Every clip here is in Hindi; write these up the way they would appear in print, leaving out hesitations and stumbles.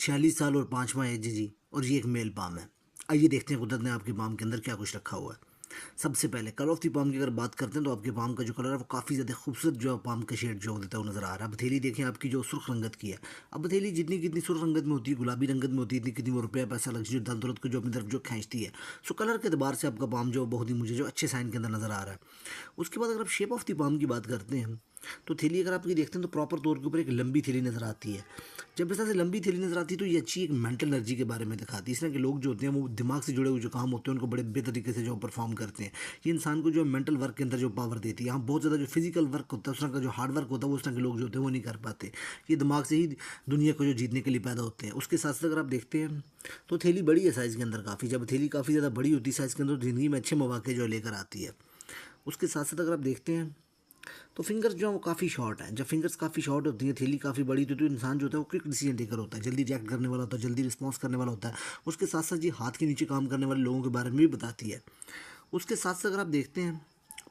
46 साल और 5 माह एज है जी, और ये एक मेल पाम है। आइए देखते हैं कुदरत ने आपके पाम के अंदर क्या कुछ रखा हुआ है। सबसे पहले कलर ऑफ दी पाम की अगर बात करते हैं तो आपके पाम का जो कलर है वो काफ़ी ज़्यादा खूबसूरत जो पाम का शेड जो देता है वो नज़र आ रहा है। हथेली देखें आपकी जो सुर्ख रंगत की है। अब हथेली जितनी कितनी सुर्ख रंगत में होती है, गुलाबी रंगत में होती है, इतनी कितनी वो रुपया पैसा लग्जरी धन दौलत को जो अपनी तरफ जो खींचती है। सो कलर के अतबार से आपका पाम जो बहुत ही मुझे जो अच्छे साइन के अंदर नज़र आ रहा है। उसके बाद अगर आप शेप ऑफ दी पाम की बात करते हैं तो थैली अगर आपकी देखते हैं तो प्रॉपर तौर के ऊपर एक लंबी थैली नज़र आती है। जब इस तरह से लंबी थैली नज़र आती है तो ये अच्छी एक मेंटल एनर्जी के बारे में दिखाती है। इस तरह के लोग जो होते हैं वो दिमाग से जुड़े हुए जो काम होते हैं उनको बड़े बेहतर तरीके से जो परफॉर्म करते हैं। ये इंसान को जो मेंटल वर्क के अंदर जो पावर देती है। यहाँ बहुत ज़्यादा जो फिजिकल वर्क होता है उस तरह का जो हार्ड वर्क होता है वो उस तरह के लोग जो होते हैं वो नहीं कर पाते। ये दिमाग से ही दुनिया को जो जीतने के लिए पैदा होते हैं। उसके साथ साथ अगर आप देखते हैं तो थैली बड़ी है साइज़ के अंदर काफ़ी। जब थैली काफ़ी ज़्यादा बड़ी होती है साइज़ के अंदर तो ज़िंदगी में अच्छे मौके जो लेकर आती है। उसके साथ साथ अगर आप देखते हैं तो फिंगर्स जो है वो काफ़ी शॉर्ट हैं। जब फिंगर्स काफ़ी शॉर्ट होती है, थैली काफ़ी बड़ी होती है, तो इंसान जो होता है वो क्विक डिसीजन टेकर होता है, जल्दी रिएक्ट करने वाला होता है, जल्दी रिस्पॉन्स करने वाला होता है। उसके साथ साथ ये हाथ के नीचे काम करने वाले लोगों के बारे में भी बताती है। उसके साथ साथ अगर आप देखते हैं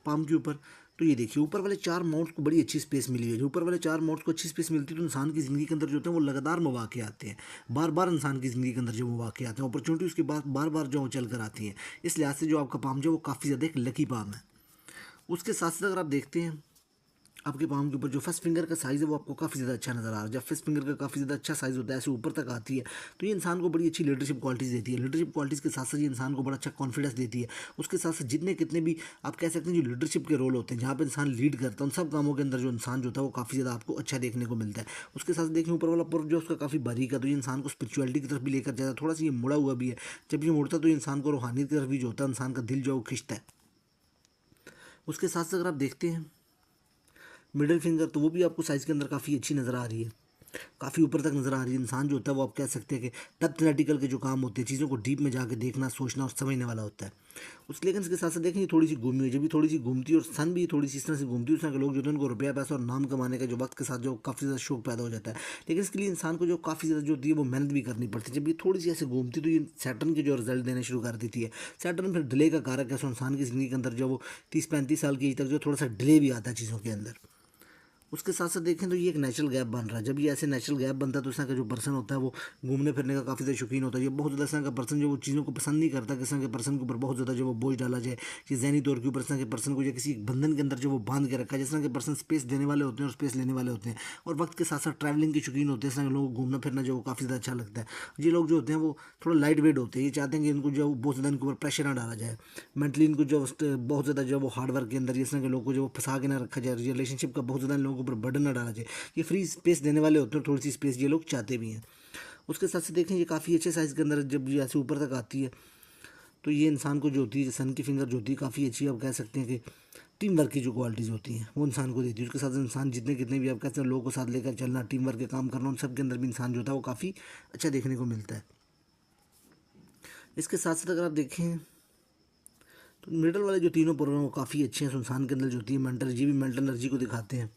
पाम के ऊपर तो ये देखिए ऊपर वाले 4 माउंट्स को बड़ी अच्छी स्पेस मिली है। जो ऊपर वाले 4 माउंट्स को अच्छी स्पेस मिलती है तो इंसान की ज़िंदगी के अंदर जो होते हैं वो लगातार मौके आते हैं। बार बार इंसान की ज़िंदगी के अंदर जो मौके आते हैं, अपॉर्चुनिटी उसके बाद बार बार जो चल कर आती हैं। इस लिहाज से जो आपका पाम जो है वो काफ़ी ज़्यादा एक लकी पाम है। उसके साथ साथ अगर आप देखते हैं आपके पाम के ऊपर जो फर्स्ट फिंगर का साइज़ है वो आपको काफ़ी ज़्यादा अच्छा नज़र आ रहा है। जब फर्स्ट फिंगर का काफ़ी ज़्यादा अच्छा साइज़ होता है, ऐसे ऊपर तक आती है, तो ये इंसान को बड़ी अच्छी लीडरशिप क्वालिटीज़ देती है। लीडरशिप क्वालिटीज़ के साथ साथ ये इंसान को बड़ा अच्छा कॉन्फिडेंस देती है। उसके साथ साथ जितने कितने भी आप कह सकते हैं जो लीडरशिप के रोल होते हैं, जहाँ पर इंसान लीड करता है, उन सब कामों के अंदर जो इंसान जो होता है वो काफ़ी ज़्यादा आपको अच्छा देखने को मिलता है। उसके साथ देखिए ऊपर वाला पुर जो उसका काफ़ी बारीक है, तो ये इंसान को स्पिरिचुअलिटी की तरफ भी लेकर जाता है। थोड़ा सा ये मुड़ा हुआ भी है। जब ये मुड़ता है तो ये इंसान को रूहानियत की तरफ भी जो होता है इंसान का दिल जो है वो खिंचता है। उसके साथ साथ अगर आप देखते हैं मिडिल फिंगर तो वो भी आपको साइज़ के अंदर काफ़ी अच्छी नज़र आ रही है, काफ़ी ऊपर तक नज़र आ रही है। इंसान जो होता है वो आप कह सकते हैं कि मैथमेटिकल के जो काम होते हैं, चीज़ों को डीप में जाके देखना, सोचना और समझने वाला होता है। उसके लेकिन इसके साथ साथ देखें ये थोड़ी सी घूमी हुई है। जब ये थोड़ी सी घूमती है और सन भी थोड़ी सी इस तरह से घूमती है, उस तरह के लोग जो होते हैं उनको रुपया पैसा और नाम कमाने का जो वक्त के साथ जो काफ़ी ज़्यादा शौक पैदा हो जाता है। लेकिन इसके लिए इंसान को जो काफ़ी ज़्यादा जो होती है वो मेहनत भी करनी पड़ती है। जब ये थोड़ी सी ऐसे घूमती है तो ये सैटर्न के जो रिजल्ट देने शुरू कर देती है। सैटर्न फिर डिले का कारक है। सो इंसान की ज़िंदगी के अंदर जो वो 30-35 साल की एज तक जो थोड़ा सा डिले भी आता है चीज़ों के अंदर। उसके साथ साथ देखें तो ये एक नेचुरल गैप बन रहा है। जब ये ऐसे नेचुरल गैप बनता है तो इस तरह का जो पर्सन होता है वो घूमने फिरने का काफ़ी ज़्यादा शौकीन होता है। ये बहुत ज़्यादा इस तरह का पर्सन जो वो चीज़ों को पसंद नहीं करता कि इस तरह के पर्सन के ऊपर बहुत ज़्यादा जो वो बोझ डाला जाए, कि ज़हनी तौर के ऊपर इस तरह के पर्सन को या किसी बंधन के अंदर जो वो बांध के रखा है। जिस तरह के पर्सन स्पेस देने वाले होते हैं और स्पेस लेने वाले होते हैं और वक्त के साथ साथ ट्रैवलिंग के शौकीन होते हैं, इस तरह के लोगों को घूमना फिरना जो वो काफ़ी ज़्यादा अच्छा लगता है। ये लोग जो होते हैं वो थोड़ा लाइट वेट होते हैं। ये चाहते हैं कि इनको जो बहुत ज़्यादा इनके ऊपर प्रेशर ना डाला जाए, मेंटली इनको जो बहुत ज़्यादा जो वो हार्ड वर्क के अंदर इस तरह के लोगों को जो फंसा के ना रखा जाए, रिलेशनशिप का बहुत ज़्यादा इन लोगों के ऊपर बर्डन ना डाला जाए। ये फ्री स्पेस देने वाले होते हैं, थोड़ी सी स्पेस ये लोग चाहते भी हैं। उसके साथ साथ देखें ये काफ़ी अच्छे साइज़ के अंदर जब ये ऐसे ऊपर तक आती है तो ये इंसान को जो होती है सन की फिंगर जो होती है काफ़ी अच्छी, आप कह सकते हैं कि टीम वर्क की जो क्वालिटीज़ होती हैं वो इंसान को देती है। उसके साथ इंसान जितने कितने भी आप कहते हैं लोगों को साथ लेकर चलना, टीम वर्क के काम करना, उन सब के अंदर भी इंसान जो होता है वो काफ़ी अच्छा देखने को मिलता है। इसके साथ साथ अगर आप देखें तो मिडल वाले जो तीनों प्रोग्राम वो काफ़ी अच्छे हैं। इंसान के अंदर जो होती है मेंटल एनर्जी भी मेंटल एनर्जी को दिखाते हैं।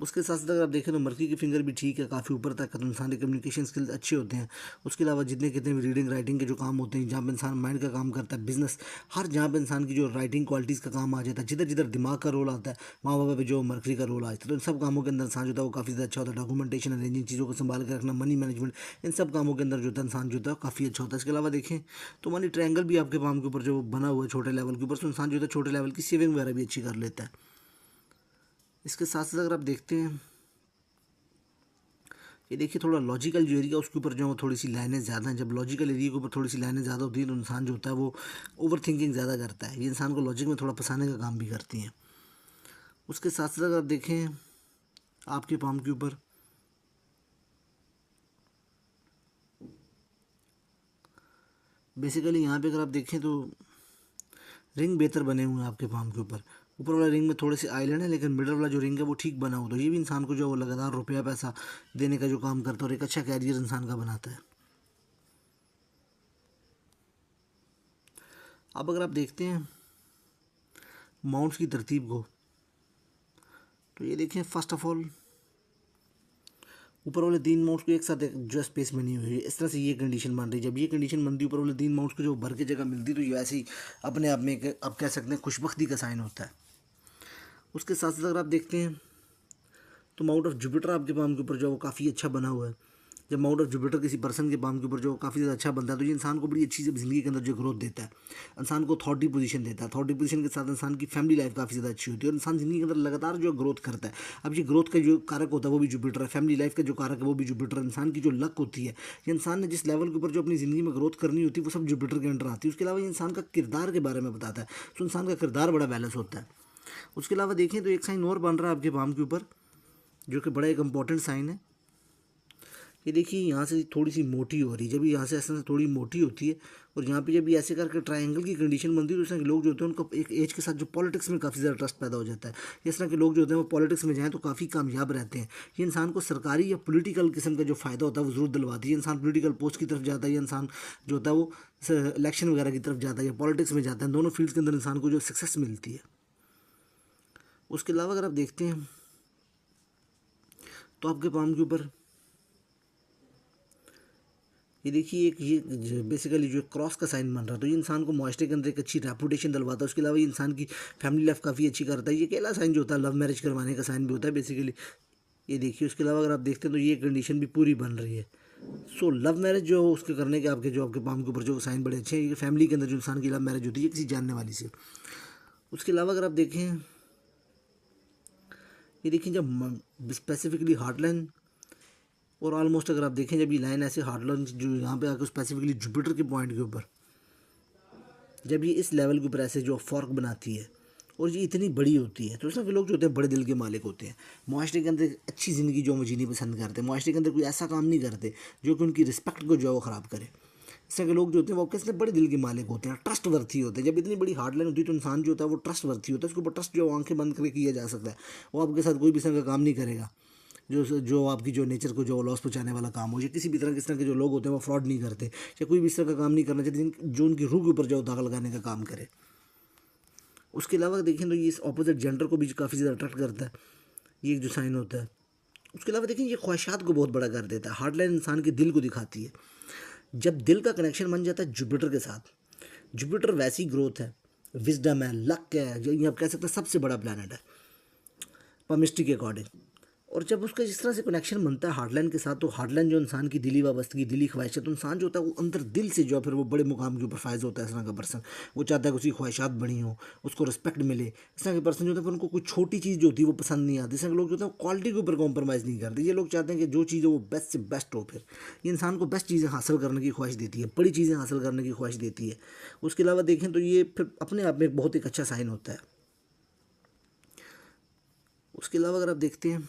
उसके साथ साथ अगर आप देखें तो मर्की की फिंगर भी ठीक है, काफ़ी ऊपर तक है, तो इंसान के कम्युनिकेशन स्किल्स अच्छे होते हैं। उसके अलावा जितने कितने भी रीडिंग राइटिंग के जो काम होते हैं, जहाँ पे इंसान माइंड का काम करता है, बिजनेस, हर जहाँ पे इंसान की जो राइटिंग क्वालिटीज़ का काम आ जाता है, जिधर जिधर दिमाग का रोल आता है वहाँ वहाँ पे जो मर्करी का रोल आ जाता है। तो इन सब कामों के अंदर इंसान जो होता है वो काफ़ी ज़्यादा अच्छा होता है। डॉक्यूमेंटेशन, अरेंजिंग, चीज़ों को संभाल के रखना, मनी मैनेजमेंट, इन सब कामों के अंदर जो होता है इंसान जो होता है काफ़ी अच्छा होता है। इसके अलावा देखें तो मनी ट्रायंगल भी आपके पाम के ऊपर जो बना हुआ है छोटे लेवल के ऊपर, तो इंसान जो होता है छोटे लेवल की सेविंग वगैरह भी अच्छी कर लेता है। इसके साथ साथ अगर आप देखते हैं ये देखिए थोड़ा लॉजिकल जो एरिया उसके ऊपर जो है थोड़ी सी लाइनें ज़्यादा हैं। जब लॉजिकल एरिया के ऊपर थोड़ी सी लाइनें ज़्यादा होती हैं तो इंसान जो होता है वो ओवर थिंकिंग ज़्यादा करता है। ये इंसान को लॉजिक में थोड़ा फंसाने का काम भी करती हैं। उसके साथ साथ अगर आप देखें आपके पाम के ऊपर बेसिकली यहाँ पे अगर आप देखें तो रिंग बेहतर बने हुए हैं आपके पाम के ऊपर। ऊपर वाला रिंग में थोड़े से आइलैंड है लेकिन मिडल वाला जो रिंग है वो ठीक बना हुआ, तो ये भी इंसान को जो वो लगातार रुपया पैसा देने का जो काम करता है और एक अच्छा कैरियर इंसान का बनाता है। अब अगर आप देखते हैं माउंट्स की तरतीब को तो ये देखें फर्स्ट ऑफ ऑल ऊपर वाले 3 माउंट्स को एक साथ जो स्पेस बनी हुई है, इस तरह से ये कंडीशन बन रही है। जब ये कंडीशन बनती है ऊपर वाले 3 माउंट्स को जो भर के जगह मिलती है तो ये ऐसे ही अपने आप में एक आप कह सकते हैं खुशबख्ती का साइन होता है। उसके साथ साथ अगर आप देखते हैं तो माउंट ऑफ जुपिटर आपके पाम के ऊपर जो है वो काफ़ी अच्छा बना हुआ है। जब माउंट ऑफ जुपिटर किसी पर्सन के पाम के ऊपर जो काफ़ी ज़्यादा अच्छा बनता है तो ये इंसान को बड़ी अच्छी ज़िंदगी के अंदर जो ग्रोथ देता है, इंसान को अथॉरिटी पोजीशन देता है। अथॉरिटी पोजीशन के साथ इंसान की फैमिली लाइफ काफ़ी ज़्यादा अच्छी होती है और इंसान ज़िंदगी के अंदर लगातार जो ग्रोथ करता है। अब ये ग्रोथ का जो कारक होता है वो भी जुपिटर है, फैमिली लाइफ का जो कारक है वो भी जुपिटर है। इंसान की जो लक होती है, ये इंसान ने जिस लेवल के ऊपर जो अपनी ज़िंदगी में ग्रोथ करनी होती है वो सब जुपिटर के अंडर आती है। उसके अलावा ये इंसान का किरदार के बारे में बताता है, तो इंसान का किरदार बड़ा बैलेंस होता है। उसके अलावा देखें तो एक साइन और बन रहा है आपके पाम के ऊपर, जो कि बड़ा एक इंपॉर्टेंट साइन है। ये देखिए यहाँ से थोड़ी सी मोटी हो रही है, जब यहाँ से ऐसे थोड़ी मोटी होती है और यहाँ पे जब ये ऐसे करके ट्रायंगल की कंडीशन बनती है तो इस तरह के लोग जो होते हैं उनको एक एज के साथ जो पॉलिटिक्स में काफ़ी ज़्यादा ट्रस्ट पैदा हो जाता है। इस तरह के लोग जो होते हैं वो पॉलिटिक्स में जाएँ तो काफ़ी कामयाब रहते हैं। ये इंसान को सरकारी या पॉलिटिकल किस्म का जो फ़ायदा होता है वो ज़रूर दिलवाती है। इंसान पॉलिटिकल पोस्ट की तरफ जाता है, ये इंसान जो होता है वो इलेक्शन वगैरह की तरफ जाता है या पॉलिटिक्स में जाता है, दोनों फील्ड्स के अंदर इंसान को जो सक्सेस मिलती है। उसके अलावा अगर आप देखते हैं तो आपके पाम के ऊपर ये देखिए एक ये बेसिकली जो क्रॉस का साइन बन रहा है, तो ये इंसान को मुआशरे के अंदर एक अच्छी रेपुटेशन दिलवाता है। उसके अलावा ये इंसान की फैमिली लाइफ काफ़ी अच्छी करता है। ये अकेला साइन जो होता है लव मैरिज करवाने का साइन भी होता है बेसिकली, ये देखिए। उसके अलावा अगर आप देखते हैं तो ये कंडीशन भी पूरी बन रही है। सो लव मैरिज जो उसके करने के आपके जो आपके पाम के ऊपर जो साइन बड़े अच्छे हैं, ये फैमिली के अंदर जो इंसान की लव मैरिज होती है किसी जानने वाली से। उसके अलावा अगर आप देखें, ये देखिए जब स्पेसिफिकली हार्टलाइन और ऑलमोस्ट अगर आप देखें जब ये लाइन ऐसे हार्टलाइन जो यहाँ पे आकर स्पेसिफिकली जुपिटर के पॉइंट के ऊपर जब ये इस लेवल के ऊपर ऐसे जो फॉर्क बनाती है और ये इतनी बड़ी होती है तो इस तरह के लोग जो होते हैं बड़े दिल के मालिक होते हैं। मुआशरे के अंदर अच्छी ज़िंदगी जो वो जीनी पसंद करते हैं, मुआशरे के अंदर कोई ऐसा काम नहीं करते जो कि उनकी रिस्पेक्ट को जो है वो ख़राब करे। इस तरह के लोग जो होते हैं वो किसने बड़े दिल के मालिक होते हैं, ट्रस्ट वर्थी होते हैं। जब इतनी बड़ी हार्डलाइन होती है तो इंसान जो होता है वो ट्रस्ट वर्थी होता है, उसके ऊपर ट्रस्ट जो आंखें बंद करके किया जा सकता है। वो आपके साथ कोई भी इस तरह का काम नहीं करेगा जो आपकी जो नेचर को जो लॉस पहुंचाने वाला काम हो, या किसी भी तरह किस तरह के जो लोग होते हैं वो फ्रॉड नहीं करते या कोई भी इस तरह का काम नहीं करना चाहते जो उनकी रूह के ऊपर जो दाग लगाने का काम करे। उसके अलावा देखें तो ये इस ऑपोजिट जेंडर को भी काफ़ी ज़्यादा अट्रैक्ट करता है, ये एक जो साइन होता है। उसके अलावा देखें ये ख्वाहिशात को बहुत बड़ा कर देता है। हार्डलाइन इंसान के दिल को दिखाती है। जब दिल का कनेक्शन बन जाता है जुपिटर के साथ, जुपिटर वैसी ग्रोथ है, विजडम है, लक है, जो ये आप कह सकते हैं सबसे बड़ा प्लानट है पमिस्ट्री के अकॉर्डिंग। और जब उसका जिस तरह से कनेक्शन बनता है हार्डलाइन के साथ, तो हार्डलाइन जो इंसान की दिली वाबस्तगी, दिली ख्वाहिश है, तो इंसान जो होता है वो अंदर दिल से जो है फिर वो बड़े मुकाम के ऊपर फायज होता है। इस तरह का पर्सन वो चाहता है कि उसकी ख्वाहिशात बड़ी हों, उसको रिस्पेक्ट मिले। इस तरह के पर्सन जो होता है फिर उनको कोई छोटी चीज़ जो होती है वो पसंद नहीं आती। इस तरह के लोग जो होते हैं क्वालिटी के ऊपर कॉम्प्रोमाइज़ नहीं करते। ये लोग चाहते हैं कि जो चीज़ है वो बेस्ट से बेस्ट हो। फिर ये इंसान को बेस्ट चीज़ें हासिल करने की ख्वाहिश देती है, बड़ी चीज़ें हासिल करने की ख्वाहिश देती है। उसके अलावा देखें तो ये फिर अपने आप में एक बहुत एक अच्छा साइन होता है। उसके अलावा अगर आप देखते हैं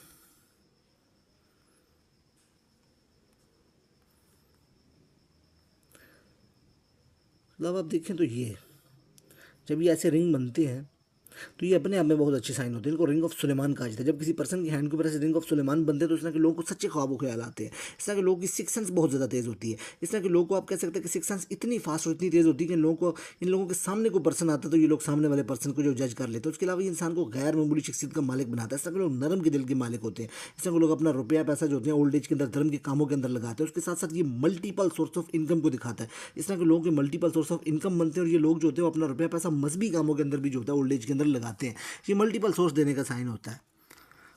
मतलब आप देखें तो ये जब ये ऐसे रिंग बनते हैं तो ये अपने आप में बहुत अच्छे साइन होते हैं। इनको रिंग ऑफ सुलेमान कहा जाता है। जब किसी पर्सन की हैंड के ऊपर ऐसे रिंग ऑफ सुलेमान बनते हैं तो इस तरह के लोगों को सच्चे ख्वाबों ख्याल आते हैं। इस तरह के लोगों की सिक्स सेंस बहुत ज़्यादा तेज़ होती है। इस तरह के लोगों को आप कह सकते हैं कि सिक्स सेंस इतनी फास्ट और इतनी तेज़ होती है कि इन लोगों के सामने कोई पर्सन आता है तो ये लोग सामने वाले पर्सन को जो जज कर लेते हैं। उसके अलावा ये इंसान को गैर मामूली शख्सियत का मालिक बनाता है। इस तरह के लोग नरम के दिल के मालिक होते हैं। इस तरह के लोग अपना रुपया पैसा जो होते हैं ओल्ड एज के अंदर धर्म के कामों के अंदर लगाते हैं। उसके साथ साथ ये मल्टीपल सोर्स ऑफ इनकम को दिखाता है। इस तरह के लोगों के मल्टीपल सोर्स ऑफ इनकम बनते हैं और ये लोग जो होते हैं वो अपना रुपया पैसा मजहबी कामों के अंदर भी जो होता है ओल्ड एज के अंदर लगाते हैं। ये मल्टीपल सोर्स देने का साइन होता है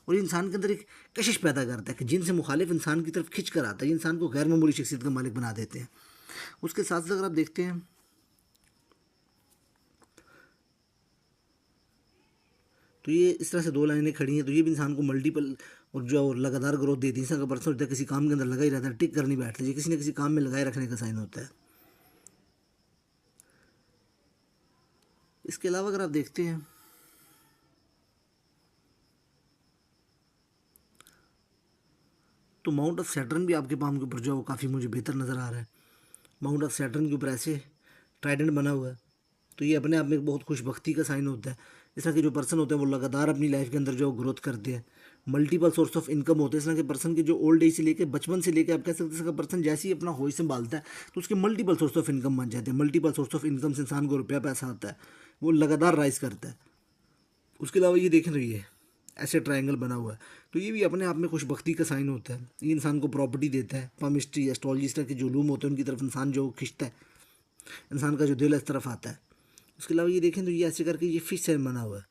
और ये इंसान के अंदर एक कशिश पैदा करता है कि जिनसे मुखालिफ इंसान की तरफ खिंच कर आता है। ये इंसान को गैर मामूली शख्सियत का मालिक बना देते हैं। उसके साथ साथ अगर आप देखते हैं तो ये इस तरह से दो लाइनें खड़ी हैं तो ये भी इंसान को मल्टीपल और जो लगातार ग्रोथ देती है। इंसान का पर्सन होता है किसी काम के अंदर लगा ही रहता है, टिक कर नहीं बैठता, ये किसी न किसी काम में लगाए रखने का साइन होता है। इसके अलावा अगर आप देखते हैं तो माउंट ऑफ सैटर्न भी आपके पाम के ऊपर जो है वो काफ़ी मुझे बेहतर नज़र आ रहा है। माउंट ऑफ सैटर्न के ऊपर ऐसे ट्राइडेंट बना हुआ है तो ये अपने आप में एक बहुत खुशबख्ती का साइन होता है। इस तरह के जो पर्सन होते हैं वो लगातार अपनी लाइफ के अंदर जो ग्रोथ करते हैं, मल्टीपल सोर्स ऑफ इनकम होते हैं। इस तरह के पर्सन के जो ओल्ड एज से लेकर बचपन से लेकर आप कह सकते हैं पर्सन जैसे ही अपना होश संभालता है तो उसके मल्टीपल सोर्स ऑफ इनकम बन जाते हैं। मल्टीपल सोर्स ऑफ इनकम से इंसान को रुपया पैसा आता है, वो लगातार राइज करता है। उसके अलावा ये देख रही है ऐसे ट्रायंगल बना हुआ है तो ये भी अपने आप में खुशबख्ती का साइन होता है। ये इंसान को प्रॉपर्टी देता है। पामिस्ट्री एस्ट्रोलॉजी इस तरह के जो उलूम होते हैं उनकी तरफ इंसान जो खिंचता है, इंसान का जो दिल इस तरफ आता है। उसके अलावा ये देखें तो ये ऐसे करके ये फिश साइन बना हुआ है।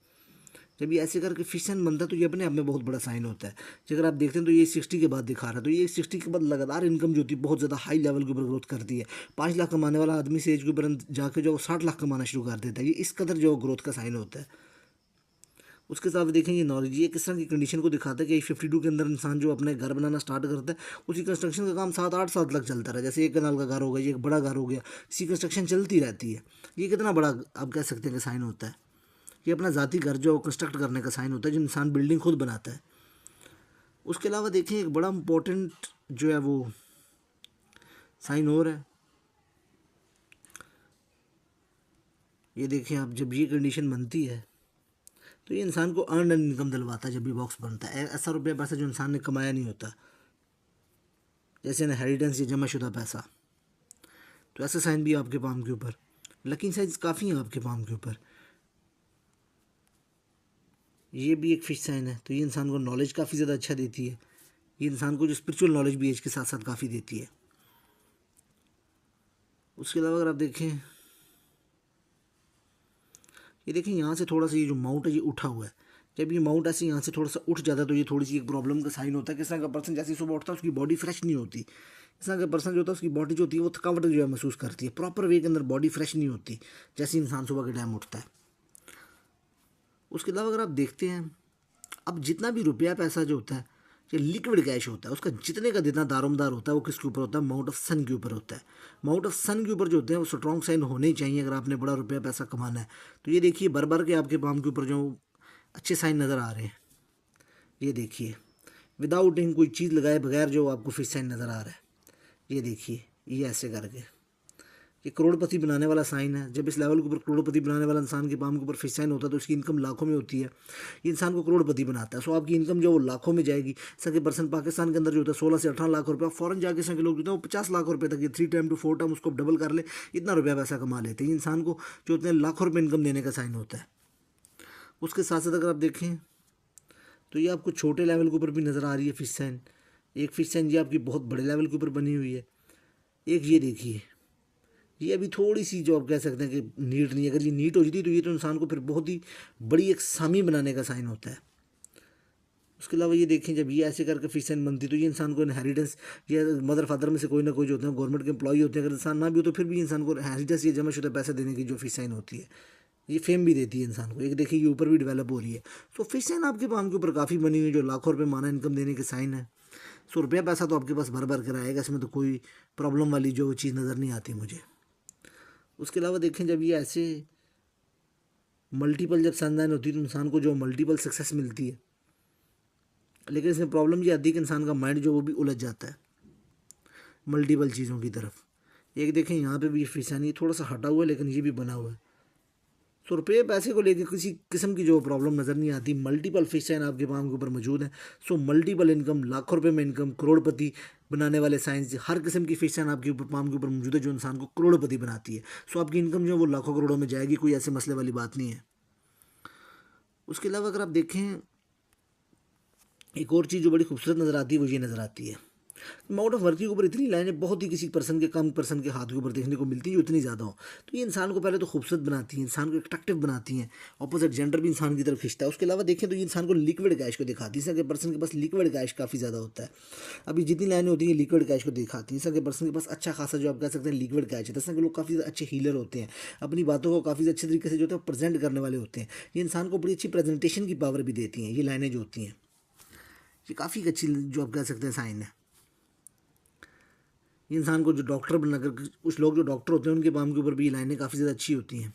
जब ये ऐसे करके फिश साइन बनता है तो ये अपने आप में बहुत बड़ा साइन होता है। कि अगर आप देखते हैं तो ये 60 के बाद दिखा रहा है, तो ये 60 के बाद लगातार इनकम जो होती है बहुत ज़्यादा हाई लेवल के ऊपर ग्रोथ करती है। 5 लाख कमाने वाला आदमी से एज के ऊपर जाके जो 60 लाख कमाना शुरू कर देता है, ये इस कदर जो ग्रोथ का साइन होता है। उसके साथ देखेंगे नॉलेज, ये किस तरह की कंडीशन को दिखाता है कि 52 के अंदर इंसान जो अपने घर बनाना स्टार्ट करता है, उसकी कंस्ट्रक्शन का काम 7-8 साल तक चलता रहा। जैसे एक कनाल का घर हो गया, ये एक बड़ा घर हो गया, इसकी कंस्ट्रक्शन चलती रहती है। ये कितना बड़ा आप कह सकते हैं कि साइन होता है। ये अपना ज़ाती घर जो कंस्ट्रक्ट करने का साइन होता है, जो इंसान बिल्डिंग खुद बनाता है। उसके अलावा देखें एक बड़ा इंपॉर्टेंट जो है वो साइन और है। ये देखें आप, जब ये कंडीशन बनती है तो ये इंसान को अर्न इनकम दिलवाता है। जब भी बॉक्स बनता है ऐसा रुपया पैसा जो इंसान ने कमाया नहीं होता, जैसे इनहेरिटेंस या जमाशुदा पैसा, तो ऐसा साइन भी आपके पाम के ऊपर। लकी साइज काफ़ी है आपके पाम के ऊपर। ये भी एक फिश साइन है, तो ये इंसान को नॉलेज काफ़ी ज़्यादा अच्छा देती है। ये इंसान को जो स्पिरिचुअल नॉलेज भी एज के साथ साथ काफ़ी देती है। उसके अलावा अगर आप देखें, ये देखें यहाँ से थोड़ा सा ये जो माउंट है ये उठा हुआ है। जब ये माउंट ऐसे यहाँ से थोड़ा सा उठ जाता है तो ये थोड़ी सी एक प्रॉब्लम का साइन होता है। किस तरह का पर्सन जैसे सुबह उठता है उसकी बॉडी फ्रेश नहीं होती। इस तरह का पर्सन जो होता है उसकी बॉडी जो होती है वो थकावट जो है महसूस करती है, प्रॉपर वे के अंदर बॉडी फ्रेश नहीं होती जैसे इंसान सुबह के टाइम उठता है। उसके अलावा अगर आप देखते हैं, अब जितना भी रुपया पैसा जो होता है ये लिक्विड कैश होता है, उसका जितने का जितना दारोमदार होता है वो किसके ऊपर होता है, माउंट ऑफ सन के ऊपर होता है। माउंट ऑफ सन के ऊपर जो होते हैं वो स्ट्रॉन्ग साइन होने ही चाहिए अगर आपने बड़ा रुपया पैसा कमाना है। तो ये देखिए भर भर के आपके पाम के ऊपर जो अच्छे साइन नज़र आ रहे हैं। ये देखिए विदाउट इन कोई चीज़ लगाए बगैर जो आपको फिश साइन नज़र आ रहा है। ये देखिए ये ऐसे करके ये करोड़पति बनाने वाला साइन है। जब इस लेवल के ऊपर करोड़पति बनाने वाला इंसान के पाम के ऊपर फिश साइन होता है तो उसकी इनकम लाखों में होती है। ये इंसान को करोड़पति बनाता है। सो आपकी इनकम जो वो लाखों में जाएगी। सके पर्सन पाकिस्तान के अंदर जो होता है 16 से 18 लाख रुपया, फॉरन जाके सके लोग जो है वो 50 लाख रुपये तक, ये 3 टाइम टू 4 टाइम उसको डबल कर ले, इतना रुपया पैसा कमा लेते हैं। ये इंसान को जो होते हैं लाखों रुपये इनकम देने का साइन होता है। उसके साथ साथ अगर आप देखें तो ये आपको छोटे लेवल के ऊपर भी नज़र आ रही है फिश साइन। एक फिश साइन ये आपकी बहुत बड़े लेवल के ऊपर बनी हुई है। एक ये देखिए, ये अभी थोड़ी सी जो आप कह सकते हैं कि नीट नहीं है। अगर ये नीट हो जाती तो ये तो इंसान को फिर बहुत ही बड़ी एक सामी बनाने का साइन होता है। उसके अलावा ये देखें, जब ये ऐसे करके फिश साइन बनती तो ये इंसान को इनहेरिटेंस या मदर फादर में से कोई ना कोई जो होते हैं गवर्नमेंट के एम्प्लॉई होते हैं, अगर इंसान ना भी हो तो फिर भी इंसान को इनहेरिटेंस या जमाशुदा पैसा देने की जो फिश साइन होती है ये फेम भी देती है इंसान को। एक देखिए ये ऊपर भी डेवलप हो रही है। सो फिश साइन आपके पाम के ऊपर काफ़ी बनी हुई है जो लाखों रुपये माना इनकम देने के साइन है। सो रुपया पैसा तो आपके पास भर भर कर आएगा, इसमें तो कोई प्रॉब्लम वाली जो चीज़ नज़र नहीं आती मुझे। उसके अलावा देखें, जब ये ऐसे मल्टीपल जब सनदान होती है तो इंसान को जो मल्टीपल सक्सेस मिलती है, लेकिन इसमें प्रॉब्लम ये आती है कि इंसान का माइंड जो वो भी उलझ जाता है मल्टीपल चीज़ों की तरफ। एक देखें यहाँ पे भी फिश है, थोड़ा सा हटा हुआ है लेकिन ये भी बना हुआ है। सो रुपये पैसे को लेकर किसी किस्म की जो प्रॉब्लम नज़र नहीं आती। मल्टीपल फिश साइन आपके पाम के ऊपर मौजूद है। सो मल्टीपल इनकम, लाखों रुपए में इनकम, करोड़पति बनाने वाले साइंस, हर किस्म की फिश साइन आपके ऊपर पाम के ऊपर मौजूद है जो इंसान को करोड़पति बनाती है। सो आपकी इनकम जो है वो लाखों करोड़ों में जाएगी, कोई ऐसे मसले वाली बात नहीं है। उसके अलावा अगर आप देखें एक और चीज़ जो बड़ी खूबसूरत नज़र आती है वो ये नज़र आती है, माउंट ऑफ वर्क के ऊपर इतनी लाइनें बहुत ही किसी पर्सन के कम पर्सन के हाथ के ऊपर देखने को मिलती है जो इतनी ज़्यादा हो। तो ये इंसान को पहले तो खूबसूरत बनाती हैं, इंसान को अट्रैक्टिव बनाती हैं, ऑपोजिट जेंडर भी इंसान की तरफ खींचता है। उसके अलावा देखें तो ये इंसान को लिक्विड कैश को दिखाती है। इसके पर्सन के पास लिक्विड कैश काफ़ी ज़्यादा होता है। अभी जितनी लाइनें होती हैं लिक्विड कैश को दिखाती हैं। इसके पर्सन के पास अच्छा खासा जो आप कह सकते हैं लिक्विड कैश है। इसके लोग काफ़ी अच्छे हीलर होते हैं, अपनी बातों को काफ़ी अच्छे तरीके से जो है प्रेजेंट करने वाले होते हैं। ये इंसान को बड़ी अच्छी प्रेजेंटेशन की पावर भी देती हैं। ये लाइनें जो होती हैं ये काफ़ी अच्छी जो आप कह सकते हैं साइन है। इंसान को जो डॉक्टर बनाकर, कुछ लोग जो डॉक्टर होते हैं उनके पाम के ऊपर भी ये लाइनें काफ़ी ज़्यादा अच्छी होती हैं।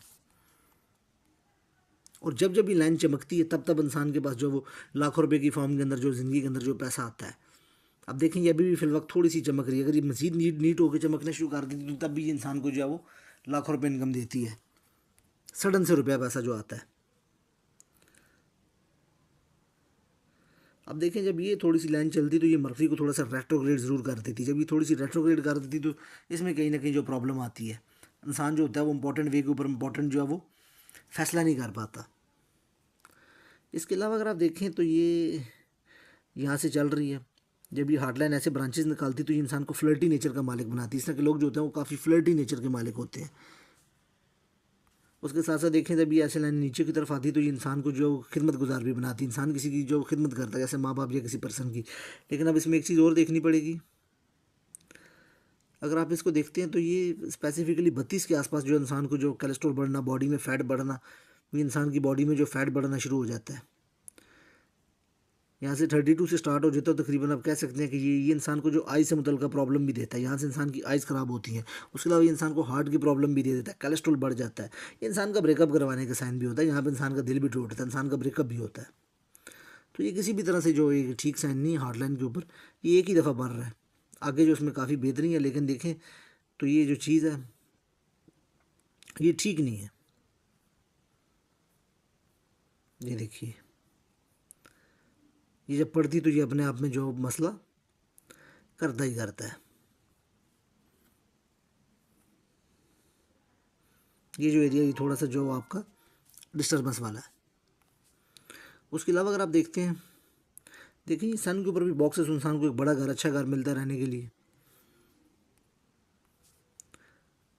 और जब जब ये लाइन चमकती है तब तब इंसान के पास जो वो लाखों रुपए की फॉर्म के अंदर जो ज़िंदगी के अंदर जो पैसा आता है। अब देखें ये अभी भी फिल वक्त थोड़ी सी चमक रही है। अगर ये मज़ीद नीट होकर चमकना शुरू कर देती तो तब भी इंसान को जो है वो लाखों रुपये इनकम देती है, सडन से रुपया पैसा जो आता है। अब देखें जब ये थोड़ी सी लाइन चलती तो ये मर्फी को थोड़ा सा रेट्रोग्रेड ज़रूर कर देती। जब ये थोड़ी सी रेट्रोग्रेड कर देती तो इसमें कहीं ना कहीं जो प्रॉब्लम आती है, इंसान जो होता है वो इंपॉर्टेंट वे के ऊपर इंपॉर्टेंट जो है वो फैसला नहीं कर पाता। इसके अलावा अगर आप देखें तो ये यहाँ से चल रही है, जब ये हार्डलाइन ऐसे ब्रांचेस निकालती तो ये इंसान को फ्लर्टी नेचर का मालिक बनाती है। इस तरह के लोग जो होते हैं वो काफ़ी फ्लर्टी नेचर के मालिक होते हैं। उसके साथ साथ देखें जब ये ऐसे लाइन नीचे की तरफ आती है तो ये इंसान को जो खिदमत गुजार भी बनाती है, इंसान किसी की जो खिदमत करता है जैसे माँ बाप या किसी पर्सन की। लेकिन अब इसमें एक चीज़ और देखनी पड़ेगी, अगर आप इसको देखते हैं तो ये स्पेसिफिकली 32 के आसपास जो इंसान को जो कोलेस्ट्रॉल बढ़ना, बॉडी में फ़ैट बढ़ना, ये इंसान की बॉडी में जो फ़ैट बढ़ना शुरू हो जाता है। यहाँ से 32 से स्टार्ट हो जाता है, तकरीबन आप कह सकते हैं कि ये इंसान को जो आई से मुतल्लिक़ प्रॉब्लम भी देता है, यहाँ से इंसान की आइज़ ख़राब होती हैं। उसके अलावा ये इंसान को हार्ट की प्रॉब्लम भी दे देता है, कोलेस्ट्रॉल बढ़ जाता है, ये इंसान का ब्रेकअप करवाने का साइन भी होता है, यहाँ पर इंसान का दिल भी टूटता है, इंसान का ब्रेकअप भी होता है। तो ये किसी भी तरह से जो एक ठीक साइन नहीं है हार्ट लाइन के ऊपर, ये एक ही दफ़ा बढ़ रहा है। आगे जो इसमें काफ़ी बेहतरी है, लेकिन देखें तो ये जो चीज़ है ये ठीक नहीं है। ये देखिए, ये जब पढ़ती तो ये अपने आप में जो मसला करता ही करता है। ये जो एरिया ये थोड़ा सा जो आपका डिस्टर्बेंस वाला है। उसके अलावा अगर आप देखते हैं, देखिए सन के ऊपर भी बॉक्स है, इंसान को एक बड़ा घर, अच्छा घर मिलता है रहने के लिए।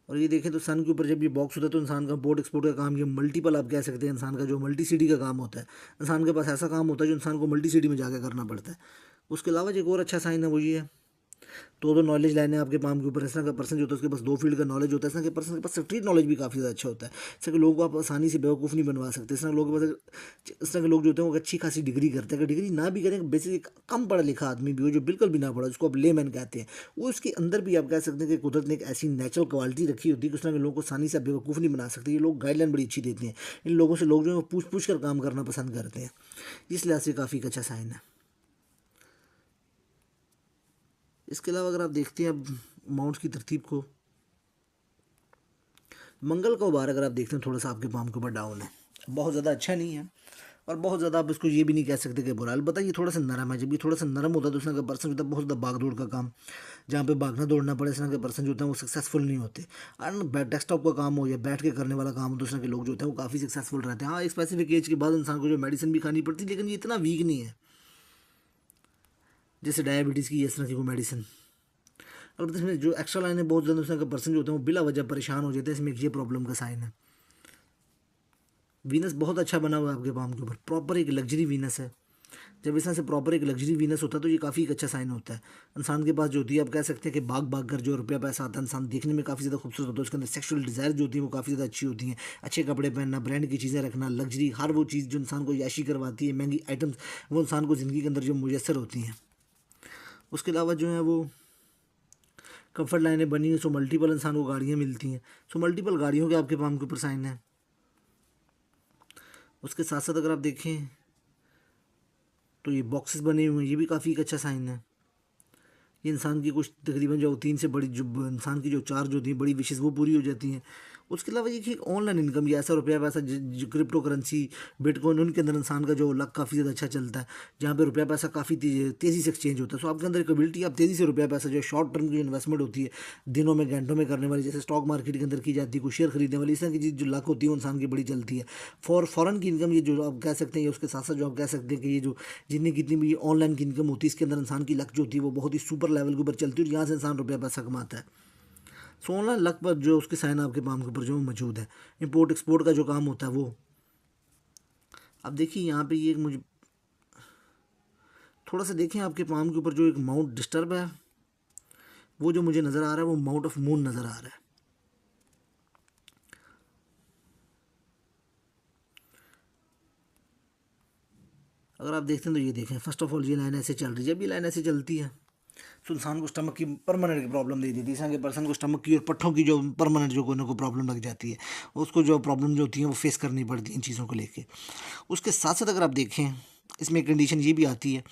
और ये देखें तो सन के ऊपर जब ये बॉक्स होता है तो इंसान का इम्पोर्ट एक्सपोर्ट का काम, ये मल्टीपल आप कह सकते हैं, इंसान का जो मल्टी सिटी का काम होता है, इंसान के पास ऐसा काम होता है जो इंसान को मल्टी सिटी में जाकर करना पड़ता है। उसके अलावा जो एक और अच्छा साइन है वो ये है, तो नॉलेज लाइन है आपके पाम के ऊपर। इस तरह का पर्सन जो होता है उसके पास दो फील्ड का नॉलेज होता है, इस तरह के पर्सन के पास स्ट्रीट नॉलेज भी काफ़ी ज़्यादा अच्छा होता है। इस तरह के लोगों को आप आसानी से बेवकूफ़ नहीं बनवा सकते। इस तरह के लोगों के पास, इस तरह के लोग जो होते हैं वो अच्छी खासी डिग्री करते हैं, अगर डिग्री ना भी करें, बेसिक कम पढ़ा लिखा आदमी भी हो जो बिल्कुल भी ना पढ़ा, जिसको आप लेमैन कहते हैं, वो उसके अंदर भी आप कह सकते हैं कि कुदरत ने एक ऐसी नेचुरल क्वालिटी रखी होती है कि उस तरह के लोगों को आसानी से बेवकूफ़ नहीं बना सकते। ये लोग गाइडलाइन बड़ी अच्छी देते हैं, इन लोगों से लोग जो है पूछ पूछ कर काम करना पसंद करते हैं, इस लिहाज से काफ़ी अच्छा साइन है। इसके अलावा अगर आप देखते हैं अब माउंट्स की तरतीब को, मंगल का उबार अगर आप देखते हैं थोड़ा सा आपके पाम के ऊपर डाउन है, बहुत ज़्यादा अच्छा नहीं है और बहुत ज़्यादा आप इसको ये भी नहीं कह सकते कि बुरा। अलबत्ता ये थोड़ा सा नरम है, जब ये थोड़ा सा नरम होता है तो उसमें का पर्सन होता है बहुत ज़्यादा भाग दौड़ का काम, जहाँ पे भागना दौड़ना पड़े, इस तरह के पर्सन जो होते हैं वो सक्सेसफुल नहीं होते। और डेस्कटॉप का काम हो या बैठ के करने वाला काम हो तो उस तरह के लोग जो होते हैं वो काफ़ी सक्सेसफुल रहते हैं। हाँ, एक स्पेसिफिक एज के बाद इंसान को जो मेडिसिन भी खानी पड़ती है, लेकिन ये इतना वीक नहीं है जैसे डायबिटीज़ की इस तरह की कोई मेडिसिन। और इसमें जो एक्स्ट्रा लाइन है बहुत ज़्यादा, उस तरह के पर्सन जो होते हैं वो बिला वजह परेशान हो जाते हैं, इसमें ये प्रॉब्लम का साइन है। वीनस बहुत अच्छा बना हुआ है आपके पाम के ऊपर, प्रॉपर एक लग्जरी वीनस है। जब इस तरह से प्रॉपर एक लग्जरी वीनस होता है तो ये काफ़ी एक अच्छा साइन होता है। इंसान के पास जो होती है, आप कह सकते हैं कि भाग भाग कर जो रुपया पैसा आता है, इंसान देखने में काफ़ी ज़्यादा खूबसूरत होता है, उसके अंदर सेक्सुअल डिज़ायर जो होती है वो काफ़ी ज़्यादा अच्छी होती हैं। अच्छे कपड़े पहनना, ब्रांड की चीज़ें रखना, लग्जरी, हर वो चीज़ जो इंसान को याशी करवाती है, महंगी आइटम्स, वो इंसान को ज़िंदगी के अंदर जो मुयसर होती हैं। उसके अलावा जो है वो कंफर्ट लाइनें बनी हैं, सो मल्टीपल इंसान को गाड़ियाँ मिलती हैं, सो मल्टीपल गाड़ियों के आपके पाम के ऊपर साइन है। उसके साथ साथ अगर आप देखें तो ये बॉक्सेस बने हुए हैं, ये भी काफ़ी एक अच्छा साइन है। ये इंसान की कुछ तकरीबन जो 3 से बड़ी जो इंसान की जो 4 जो थी बड़ी विशेष वो पूरी हो जाती हैं। उसके अलावा ये कि ऑनलाइन इनकम, ये ऐसा रुपया पैसा जो क्रिप्टो करेंसी, बिटकॉइन, उनके अंदर इंसान का जो लक काफ़ी ज़्यादा अच्छा चलता है, जहाँ पे रुपया पैसा काफ़ी तेज़ी से एक्सचेंज होता है। सो आपके अंदर एक एबिलिटी, आप तेज़ी से रुपया पैसा जो शॉर्ट टर्म की इन्वेस्टमेंट होती है, दिनों में घंटों में करने वाली, जैसे स्टॉक मार्केट के अंदर की जाती है, कोई शेयर खरीदने वाली, इस तरह की चीज़ जो लक होती है वो इंसान की बड़ी चलती है। फॉरन की इनकम, ये जो आप कह सकते हैं, उसके साथ साथ जो आप कह सकते हैं कि ये जो जितनी कितनी भी ऑनलाइन की इनकम होती है, इसके अंदर इंसान की लक जो होती है वो बहुत ही सुपर लेवल के ऊपर चलती है और यहाँ से इंसान रुपया पैसा कमाता है। सो ऑनलाइन लक पर जो उसके साइन आपके पाम के ऊपर जो मौजूद है, इंपोर्ट एक्सपोर्ट का जो काम होता है वो। अब देखिए यहाँ पे ये मुझे थोड़ा सा देखें आपके पाम के ऊपर जो एक माउंट डिस्टर्ब है, वो जो मुझे नज़र आ रहा है वो माउंट ऑफ मून नज़र आ रहा है। अगर आप देखते हैं तो ये देखें, फर्स्ट ऑफ ऑल ये लाइन ऐसे चल रही है, जब ये लाइन ऐसे चलती है तो इंसान को स्टमक की परमानेंट प्रॉब्लम दे देती है। इंसान के पर्सन को स्टमक की और पट्ठों की जो परमानेंट जो कोई ना कोई प्रॉब्लम लग जाती है, उसको जो प्रॉब्लम जो होती है वो फेस करनी पड़ती है इन चीज़ों को लेके। उसके साथ साथ अगर आप देखें, इसमें कंडीशन ये भी आती है,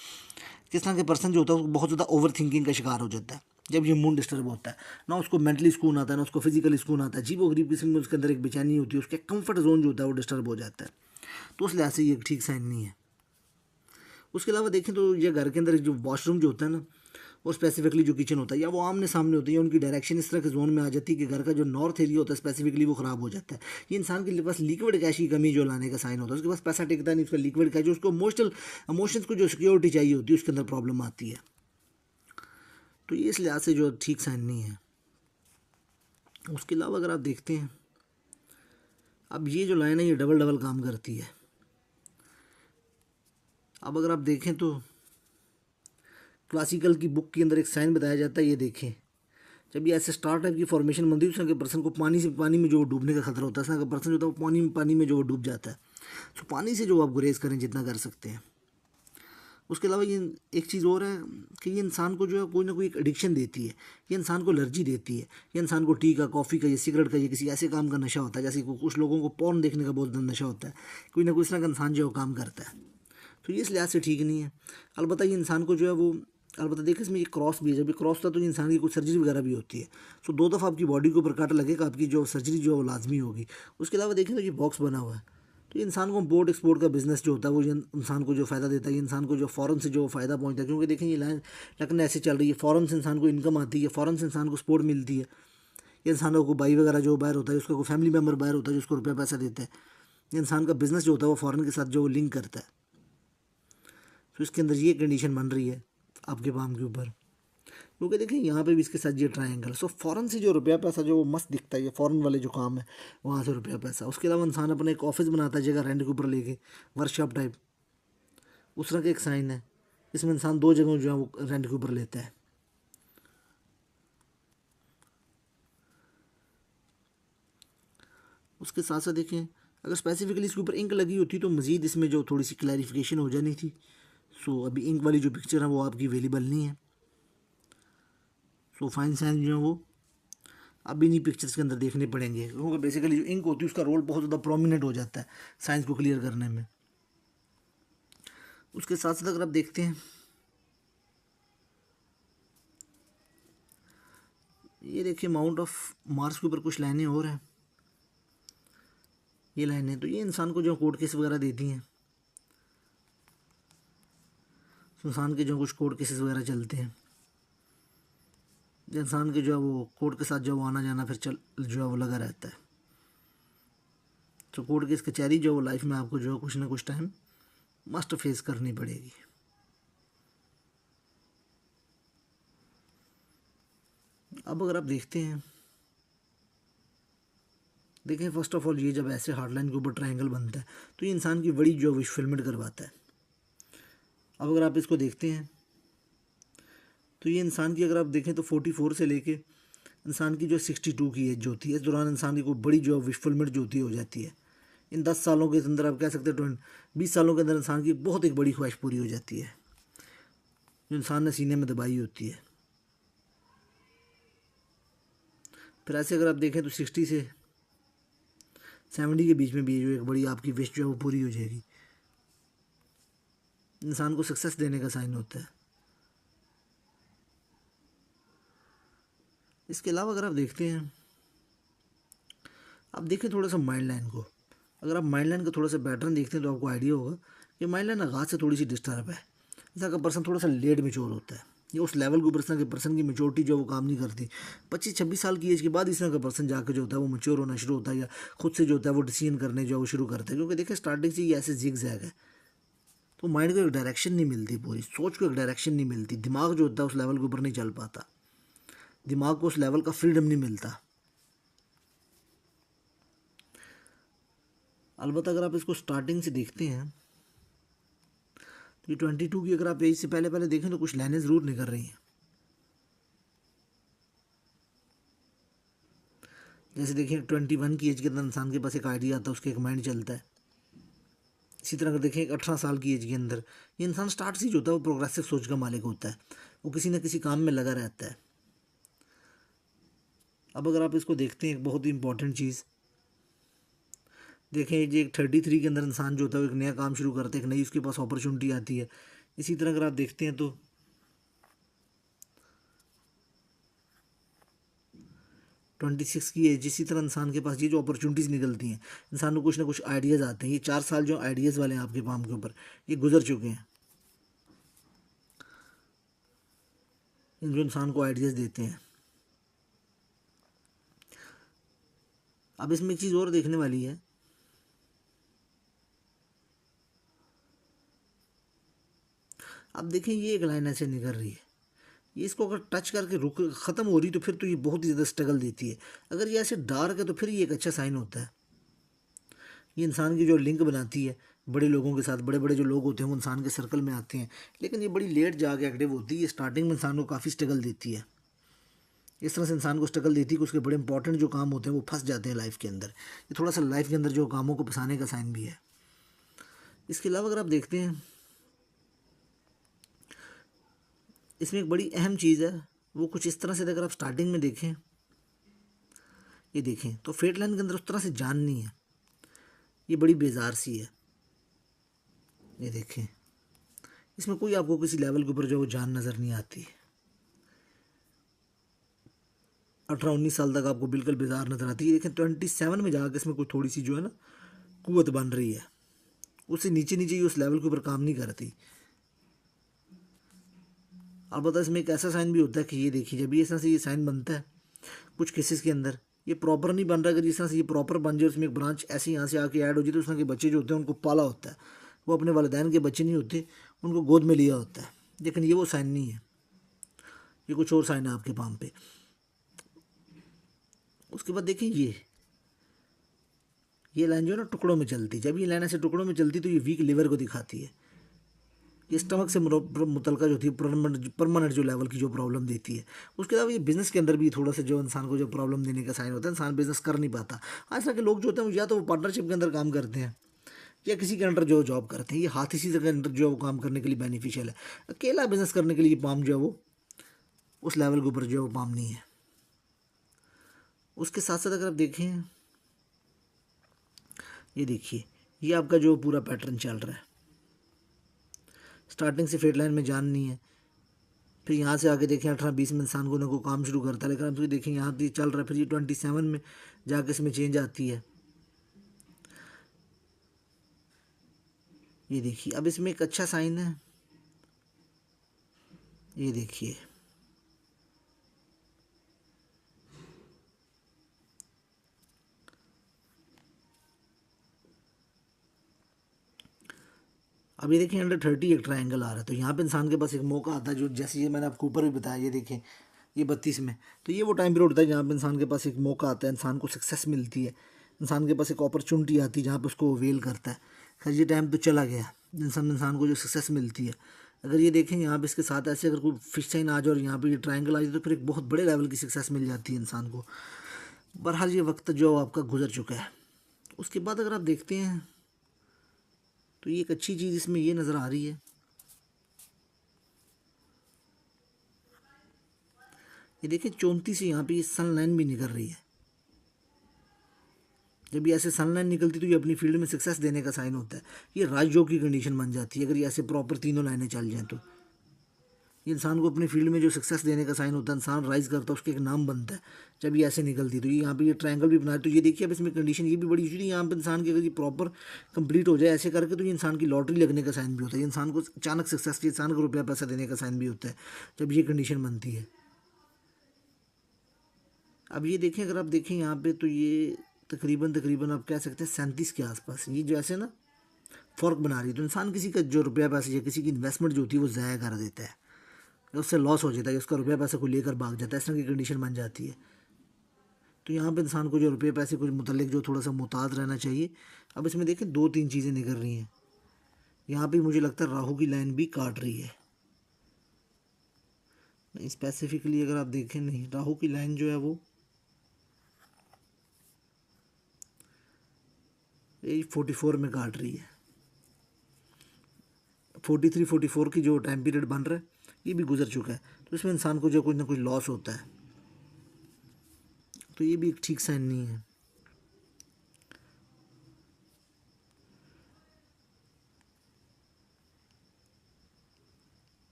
किस तरह के पर्सन जो होता है वो बहुत ज़्यादा ओवर थिंकिंग का शिकार हो जाता है जब ये मूड डिस्टर्ब होता है। ना उसको मेंटली सुकून आता है, ना उसको फिजिकली सुकून आता है, अजीब व गरीब किस्म में उसके अंदर एक बेचैनी होती है, उसका कंफर्ट जोन जो होता है वो डिस्टर्ब हो जाता है। तो उस लिहाज से ये ठीक साइन नहीं है। उसके अलावा देखें तो ये घर के अंदर जो वॉशरूम जो होता है ना, वो स्पेसिफिकली जो किचन होता है या वो आमने सामने होती है, उनकी डायरेक्शन इस तरह के जोन में आ जाती है कि घर का जो नॉर्थ एरिया होता है स्पेसिफिकली वो ख़राब हो जाता है। ये इंसान के पास लिक्विड कैश की कमी जो लाने का साइन होता है, उसके पास पैसा टिकता नहीं, उसका लिक्विड कैश जो उसको इमोशंस को जो सिक्योरिटी चाहिए होती है उसके अंदर प्रॉब्लम आती है। तो ये इस लिहाज से जो ठीक साइन नहीं है। उसके अलावा अगर आप देखते हैं अब ये जो लाइन है ये डबल डबल काम करती है। अब अगर आप देखें तो क्लासिकल की बुक के अंदर एक साइन बताया जाता है, ये देखें, जब ये ऐसे स्टार टाइप की फॉर्मेशन बनती है, उस तरह के पर्सन को पानी में जो डूबने का खतरा होता है, इस तरह का पर्सन जो होता है वो पानी में जो वो डूब जाता है। तो पानी से जो आप गुरेज करें जितना कर सकते हैं। उसके अलावा ये एक चीज़ और है कि ये इंसान को जो है कोई ना कोई एक एडिक्शन देती है, ये इंसान को एलर्जी देती है। ये इंसान को टी का, कॉफ़ी का, या सिगरेट का, या किसी ऐसे काम का नशा होता है, जैसे कुछ लोगों को पॉर्न देखने का बहुत ज़्यादा नशा होता है। कोई ना कोई इस तरह का इंसान जो है काम करता है, तो ये इस लिहाज से ठीक नहीं है। अलबत्ता ये इंसान को जो है वो, अलबत्ता देखिए इसमें ये क्रॉस भी है, जब ये क्रॉस था तो ये इंसान की कुछ सर्जरी वगैरह भी होती है। तो 2 दफ़ा आपकी बॉडी के ऊपर कांटा लगेगा, आपकी जो सर्जरी जो है वो लाजमी होगी। उसके अलावा देखें तो ये बॉक्स बना हुआ है, तो ये इंसान को इम्पोर्ट एक्सपोर्ट का बिज़नेस जो होता है वो ये इंसान को जो फ़ायदा देता है, ये इंसान को जो फ़ौरन से जो फ़ायदा पहुंचता है। क्योंकि देखें ये लाइन लकन ऐसे चल रही है, फ़ौरन से इंसान को इनकम आती है, फ़ौरन से इंसान को सपोर्ट मिलती है। ये इंसानों को भाई वगैरह जो बाहर होता है, उसका कोई फैमिली मेम्बर बाहर होता है जो उसको रुपया पैसा देता है, ये इंसान का बिज़नेस जो होता है वो फ़ौरन के साथ जो लिंक करता है। तो इसके अंदर ये कंडीशन बन रही है आपके पाम के ऊपर। क्योंकि देखें यहाँ पे भी इसके साथ ये ट्रायंगल, सो फ़ौरन से जो रुपया पैसा जो वो मस्त दिखता है, ये फ़ौरन वाले जो काम है वहाँ से रुपया पैसा। उसके अलावा इंसान अपने एक ऑफिस बनाता है जगह रेंट के ऊपर लेके, वर्कशॉप टाइप, उस तरह का एक साइन है। इसमें इंसान 2 जगहों जो है वो रेंट के ऊपर लेता है। उसके साथ साथ देखें अगर स्पेसिफिकली इसके ऊपर इंक लगी होती तो मज़ीद इसमें जो थोड़ी सी क्लैरिफिकेशन हो जानी थी। सो अभी इंक वाली जो पिक्चर है वो आपकी अवेलेबल नहीं है। सो फाइन साइन जो है वो अभी नहीं पिक्चर्स के अंदर देखने पड़ेंगे, क्योंकि बेसिकली जो इंक होती है उसका रोल बहुत ज़्यादा प्रोमिनेंट हो जाता है साइंस को क्लियर करने में। उसके साथ साथ अगर आप देखते हैं ये देखिए माउंट ऑफ मार्स के ऊपर कुछ लाइनें और हैं, ये लाइनें तो ये इंसान को जो कोर्ट केस वगैरह देती हैं, इंसान के जो कुछ कोर्ट केसेस वगैरह चलते हैं, इंसान के जो है वो कोर्ट के साथ जो वो आना जाना फिर चल जो है वो लगा रहता है। तो कोर्ट केस कचहरी जो वो लाइफ में आपको जो है कुछ ना कुछ टाइम मस्ट फेस करनी पड़ेगी। अब अगर आप देखते हैं, देखें फर्स्ट ऑफ ऑल ये जब ऐसे हार्डलाइन के ऊपर ट्रायंगल बनता है तो ये इंसान की बड़ी जो विश फिल्मेंट करवाता है। अब अगर आप इसको देखते हैं तो ये इंसान की अगर आप देखें तो 44 से लेके इंसान की जो 62 की एज जो होती है, इस दौरान इंसान की कोई बड़ी जो विश फिल्मेंट जो होती है हो जाती है। इन 10 सालों के अंदर आप कह सकते हैं 20 सालों के अंदर इंसान की बहुत एक बड़ी ख्वाहिश पूरी हो जाती है जो इंसान ने सीने में दबाई होती है। फिर ऐसे अगर आप देखें तो 60 से 70 के बीच में भी जो एक बड़ी आपकी विश जो है वो पूरी हो जाएगी। इंसान को सक्सेस देने का साइन होता है। इसके अलावा अगर आप देखते हैं, आप देखें थोड़ा सा माइंड लाइन को, अगर आप माइंड लाइन का थोड़ा सा पैटर्न देखते हैं तो आपको आइडिया होगा कि माइंड लाइन आगाज से थोड़ी सी डिस्टर्ब है। इस तरह का पर्सन थोड़ा सा लेट मेच्योर होता है, ये उस लेवल के ऊपर इस तरह के पर्सन की मेच्योरिटी जो वो काम नहीं करती। 25-26 साल की एज के बाद इस तरह का पर्सन जाकर जो होता है वो मेच्योर होना शुरू होता है, या खुद से जो होता है वो डिसीजन करने जो है वो शुरू करता है। क्योंकि देखिए स्टार्टिंग से ये ऐसे जिग जैग है तो माइंड को एक डायरेक्शन नहीं मिलती, पूरी सोच को एक डायरेक्शन नहीं मिलती, दिमाग जो होता है उस लेवल के ऊपर नहीं चल पाता, दिमाग को उस लेवल का फ्रीडम नहीं मिलता। अलबत्ता अगर आप इसको स्टार्टिंग से देखते हैं तो ये 22 की अगर आप एज से पहले पहले देखें तो कुछ लाइनें ज़रूर निकल रही हैं। जैसे देखिए 21 की एज के अंदर इंसान के पास एक आइडिया आता है, उसके एक माइंड चलता है। इसी तरह अगर देखें 18 साल की एज के अंदर ये इंसान स्टार्ट से जो होता है वो प्रोग्रेसिव सोच का मालिक होता है, वो किसी न किसी काम में लगा रहता है। अब अगर आप इसको देखते हैं एक बहुत ही इंपॉर्टेंट चीज़ देखें, ये एक 33 के अंदर इंसान जो होता है वो एक नया काम शुरू करता है, एक नई उसके पास अपॉर्चुनिटी आती है। इसी तरह अगर आप देखते हैं तो 26 की एज, इसी तरह इंसान के पास ये जो अपॉर्चुनिटीज़ निकलती हैं, इंसान को कुछ ना कुछ आइडियाज़ आते हैं। ये 4 साल जो आइडियाज़ वाले हैं आपके पाम के ऊपर ये गुजर चुके हैं, जो इंसान को आइडियाज़ देते हैं। अब इसमें एक चीज़ और देखने वाली है, अब देखें ये एक लाइन ऐसे निकल रही है, ये इसको अगर टच करके रुक ख़त्म हो रही तो फिर तो ये बहुत ही ज़्यादा स्ट्रगल देती है। अगर ये ऐसे डार्क है तो फिर ये एक अच्छा साइन होता है। ये इंसान की जो लिंक बनाती है बड़े लोगों के साथ, बड़े बड़े जो लोग होते हैं वो इंसान के सर्कल में आते हैं, लेकिन ये बड़ी लेट जाके एक्टिव होती है। ये स्टार्टिंग में इंसान को काफ़ी स्ट्रगल देती है। इस तरह से इंसान को स्ट्रगल देती है कि उसके बड़े इंपॉर्टेंट जो काम होते हैं वो फंस जाते हैं लाइफ के अंदर। ये थोड़ा सा लाइफ के अंदर जो कामों को फंसाने का साइन भी है। इसके अलावा अगर आप देखते हैं, इसमें एक बड़ी अहम चीज़ है, वो कुछ इस तरह से अगर आप स्टार्टिंग में देखें, ये देखें तो फेट लाइन के अंदर उस तरह से जान नहीं है, ये बड़ी बेजार सी है। ये देखें, इसमें कोई आपको किसी लेवल के ऊपर जो वो जान नज़र नहीं आती। 18-19 साल तक आपको बिल्कुल बेजार नज़र आती है। देखें 27 में जाकर इसमें कोई थोड़ी सी जो है ना कुव्वत बन रही है। उससे नीचे नीचे ही उस लेवल के ऊपर काम नहीं करती। अलबत्ता इसमें एक ऐसा साइन भी होता है कि ये देखिए, जब ये इस तरह से ये साइन बनता है कुछ केसेस के अंदर, ये प्रॉपर नहीं बन रहा। अगर जिस तरह से ये प्रॉपर बन जाए, उसमें एक ब्रांच ऐसे यहाँ से आके ऐड हो जाए, तो उसमें के बच्चे जो होते हैं उनको पाला होता है। वो अपने वालिदैन के बच्चे नहीं होते, उनको गोद में लिया होता है। लेकिन ये वो साइन नहीं है, ये कुछ और साइन है आपके पाम पे। उसके बाद देखें ये लाइन जो है ना टुकड़ों में चलती है। जब ये लाइन ऐसे टुकड़ों में चलती तो ये वीक लिवर को दिखाती है। ये स्टमक से मुतलका जो थी परमानेंट जो लेवल की जो प्रॉब्लम देती है। उसके अलावा ये बिज़नेस के अंदर भी थोड़ा सा जो इंसान को जो प्रॉब्लम देने का साइन होता है, इंसान बिज़नेस कर नहीं पाता। आज तक के लोग जो होते हैं या तो वो पार्टनरशिप के अंदर काम करते हैं या किसी के अंडर जो जॉब करते हैं। ये हाथ इसी के अंडर जो है वो काम करने के लिए बेनिफिशियल है। अकेला बिजनेस करने के लिए पाम जो है वो उस लेवल के ऊपर जो है वो पाम नहीं है। उसके साथ साथ अगर आप देखें, ये देखिए, ये आपका जो पूरा पैटर्न चल रहा है, स्टार्टिंग से फेट लाइन में जान नहीं है। फिर यहाँ से आगे देखें 18-20 में इंसान को ना को काम शुरू करता है, लेकिन आप देखें यहाँ भी चल रहा है। फिर ये 27 में जाके इसमें चेंज आती है। ये देखिए, अब इसमें एक अच्छा साइन है, ये देखिए, अब ये देखिए 130 एक ट्रायंगल आ रहा है। तो यहाँ पे इंसान के पास एक मौका आता है, जो जैसे ये मैंने आपको ऊपर भी बताया, ये देखें ये 32 में। तो ये वो टाइम पीरियड होता है जहाँ पे इंसान के पास एक मौका आता है, इंसान को सक्सेस मिलती है, इंसान के पास एक अपॉर्चुनिटी आती है जहाँ पे उसको वेल करता है। खैर ये टाइम तो चला गया, इंसान को जो सक्सेस मिलती है। अगर ये देखें यहाँ पे इसके साथ ऐसे अगर कोई फिश साइन आ जाए और यहाँ पे ये ट्रायंगल आ जाए, तो फिर एक बहुत बड़े लेवल की सक्सेस मिल जाती है इंसान को। बहरहाल ये वक्त जो आपका गुजर चुका है। उसके बाद अगर आप देखते हैं तो ये एक अच्छी चीज़ इसमें ये नज़र आ रही है, ये देखिए 34 से यहाँ पे ये सनलाइन भी निकल रही है। जब ये ऐसे सनलाइन निकलती तो ये अपनी फील्ड में सक्सेस देने का साइन होता है। ये राजयोग की कंडीशन बन जाती है अगर ये ऐसे प्रॉपर तीनों लाइनें चल जाएं तो। ये इंसान को अपनी फील्ड में जो सक्सेस देने का साइन होता है, इंसान राइज करता है, उसका एक नाम बनता है जब ये ऐसे निकलती। तो ये यहाँ पे ये ट्रायंगल भी बनाए, तो ये देखिए अब इसमें कंडीशन ये भी बड़ी यूजली यहाँ पे इंसान की अगर ये प्रॉपर कंप्लीट हो जाए ऐसे करके, तो ये इंसान की लॉटरी लगने का साइन भी होता है। ये इंसान को अचानक सक्सेस, इंसान को रुपया पैसा देने का साइन भी होता है जब ये कंडीशन बनती है। अब ये देखें, अगर आप देखें यहाँ पे तो ये तकरीबन आप कह सकते हैं 37 के आसपास ये जो ऐसे ना फ़र्क बना रही है। तो इंसान किसी का जो रुपया पैसा या किसी की इन्वेस्टमेंट जो होती है वो ज़ाया कर देता है, या उससे लॉस हो जाता है, उसका रुपया पैसा को लेकर भाग जाता है, इस तरह की कंडीशन बन जाती है। तो यहाँ पे इंसान को जो रुपये पैसे को मुतल्लिक जो थोड़ा सा मुहतात रहना चाहिए। अब इसमें देखें 2-3 चीज़ें निकल रही हैं। यहाँ पे मुझे लगता है राहु की लाइन भी काट रही है, नहीं स्पेसिफिकली अगर आप देखें, नहीं राहु की लाइन जो है वो यही 44 में काट रही है। 43-44 की जो टाइम पीरियड बन रहा है ये भी गुजर चुका है। तो इसमें इंसान को जो कुछ ना कुछ लॉस होता है, तो ये भी एक ठीक साइन नहीं है।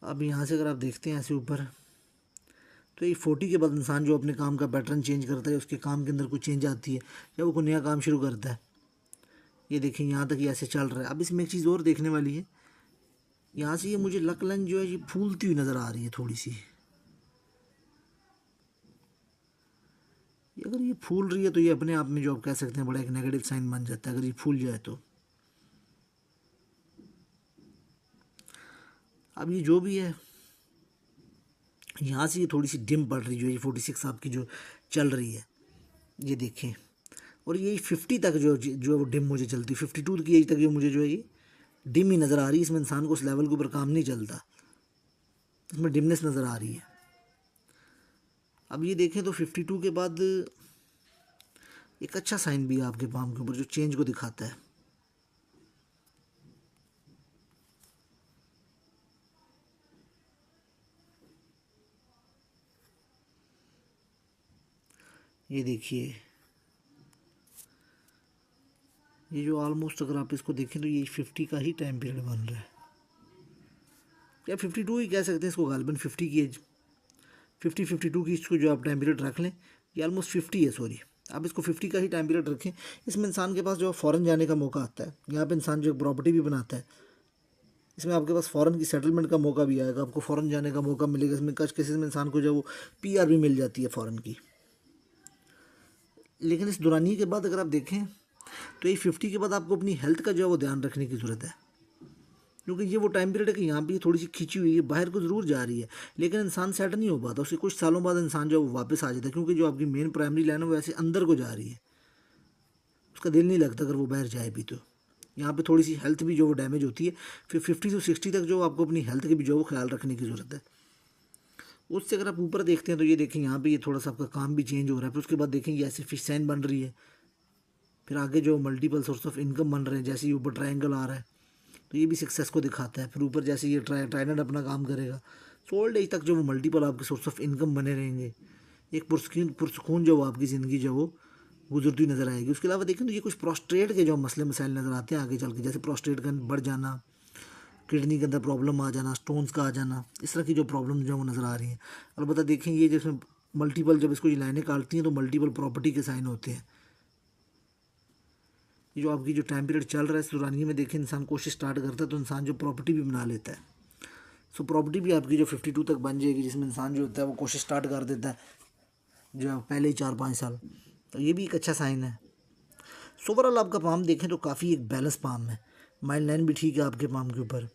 अब यहाँ से अगर आप देखते हैं ऐसे ऊपर, तो ये 40 के बाद इंसान जो अपने काम का पैटर्न चेंज करता है, उसके काम के अंदर कुछ चेंज आती है या वो कोई नया काम शुरू करता है। ये देखें यहाँ तक ये ऐसे चल रहा है। अब इसमें एक चीज़ और देखने वाली है, यहाँ से ये मुझे लक लाइन जो है ये फूलती हुई नज़र आ रही है थोड़ी सी। अगर ये फूल रही है तो ये अपने आप में जो आप कह सकते हैं बड़ा एक नेगेटिव साइन बन जाता है अगर ये फूल जाए तो। अब ये जो भी है, यहाँ से ये थोड़ी सी डिम पड़ रही जो है, ये 46 आपकी जो चल रही है, ये देखें और यही 50 तक जो वो डिम मुझे चलती, 52 की एज तक ये मुझे जो है ये डिम ही नज़र आ रही है। इसमें इंसान को उस लेवल के ऊपर काम नहीं चलता, इसमें डिमनेस नज़र आ रही है। अब ये देखें तो 52 के बाद एक अच्छा साइन भी है आपके पाम के ऊपर जो चेंज को दिखाता है। ये देखिए, ये जो ऑलमोस्ट अगर आप इसको देखें तो ये 50 का ही टाइम पीरियड बन रहा है, या 52 ही कह सकते हैं इसको, गालिबन 50 की एज, 52 की इसको जो आप टाइम पीरियड रख लें, ये ऑलमोस्ट 50 है, सॉरी आप इसको 50 का ही टाइम पीरियड रखें। इसमें इंसान के पास जो फ़ॉरेन जाने का मौका आता है, यहाँ पे इंसान जो प्रॉपर्टी भी बनाता है, इसमें आपके पास फ़ॉरेन की सेटलमेंट का मौका भी आएगा, आपको फ़ॉरेन जाने का मौका मिलेगा। इसमें कुछ केसेस में इंसान को जो वो पीआर भी मिल जाती है फ़ॉरेन की। लेकिन इस दुरानी के बाद अगर आप देखें तो ये 50 के बाद आपको अपनी हेल्थ का जो है वो ध्यान रखने की ज़रूरत है, क्योंकि ये वो टाइम पीरियड है कि यहाँ पे थोड़ी सी खिंची हुई है, बाहर को ज़रूर जा रही है, लेकिन इंसान सेट नहीं हो पाता। उसके कुछ सालों बाद इंसान जो है वो वापस आ जाता है, क्योंकि जो आपकी मेन प्राइमरी लाइन है वो ऐसे अंदर को जा रही है, उसका दिल नहीं लगता अगर वो बाहर जाए भी। तो यहाँ पे थोड़ी सी हेल्थ भी जो वो डैमेज होती है। फिर 50 से 60 तक जो आपको अपनी हेल्थ के भी जो वो ख्याल रखने की ज़रूरत है। उससे अगर आप ऊपर देखते हैं तो ये देखें यहाँ पे ये थोड़ा सा आपका काम भी चेंज हो रहा है। फिर उसके बाद देखेंगे ऐसे फिश साइन बन रही है, फिर आगे जो मल्टीपल सोर्स ऑफ इनकम बन रहे हैं, जैसे ये ऊपर ट्रायंगल आ रहा है तो ये भी सक्सेस को दिखाता है। फिर ऊपर जैसे ये ट्राइडेंट अपना काम करेगा, सो ओल्ड एज तक जो वो मल्टीपल आपके सोर्स ऑफ इनकम बने रहेंगे, एक पुरसकून जो वो आपकी ज़िंदगी जो वो गुजरती नज़र आएगी। उसके अलावा देखें तो ये कुछ प्रोस्टेट के जो मसले मसाइल नज़र आते हैं आगे चल के, जैसे प्रोस्टेट का बढ़ जाना, किडनी के अंदर प्रॉब्लम आ जाना, स्टोन्स का आ जाना, इस तरह की जो प्रॉब्लम जो वो नज़र आ रही हैं। अलबत्ता देखें ये जैसे मल्टीपल जब इसको ये लाइनें काटती हैं तो मल्टीपल प्रॉपर्टी के साइन होते हैं। ये जो आपकी जो टाइम पीरियड चल रहा है इस दौरानिए में देखें इंसान कोशिश स्टार्ट करता है तो इंसान जो प्रॉपर्टी भी बना लेता है। सो प्रॉपर्टी भी आपकी जो 52 तक बन जाएगी, जिसमें इंसान जो होता है वो कोशिश स्टार्ट कर देता है जो पहले ही 4-5 साल, तो ये भी एक अच्छा साइन है। सो ओवरऑल आपका पाम देखें तो काफ़ी एक बैलेंस पाम है, माइंड लाइन भी ठीक है आपके पाम के ऊपर,